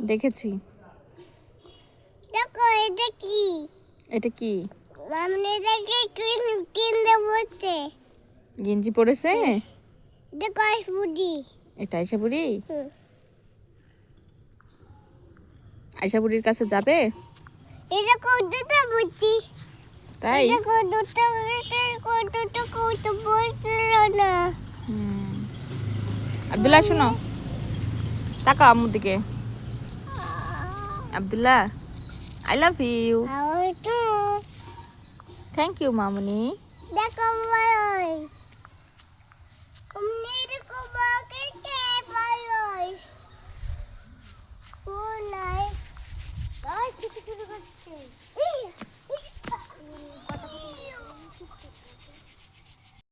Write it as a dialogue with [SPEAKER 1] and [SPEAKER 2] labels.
[SPEAKER 1] দেখেছি।
[SPEAKER 2] দেখো এটা কি?
[SPEAKER 1] এটা কি?
[SPEAKER 2] মামনি দেখে কিনতে বলছে।
[SPEAKER 1] গেঞ্জি পরেছে?
[SPEAKER 2] দেখো বুড়ি।
[SPEAKER 1] এটা আয়শা বুড়ি? আয়শা বুড়ির কাছে যাবে?
[SPEAKER 2] এটা কতটা বুঝি?
[SPEAKER 1] তাই?
[SPEAKER 2] এটা কতটা কত বলছিল না।
[SPEAKER 1] আব্দুল্লাহ শোনো, তাকাও আম্মুর দিকে। Abdullah, I love you.
[SPEAKER 2] আর তো
[SPEAKER 1] থ্যাংক ইউ মামুনি।
[SPEAKER 2] দেখো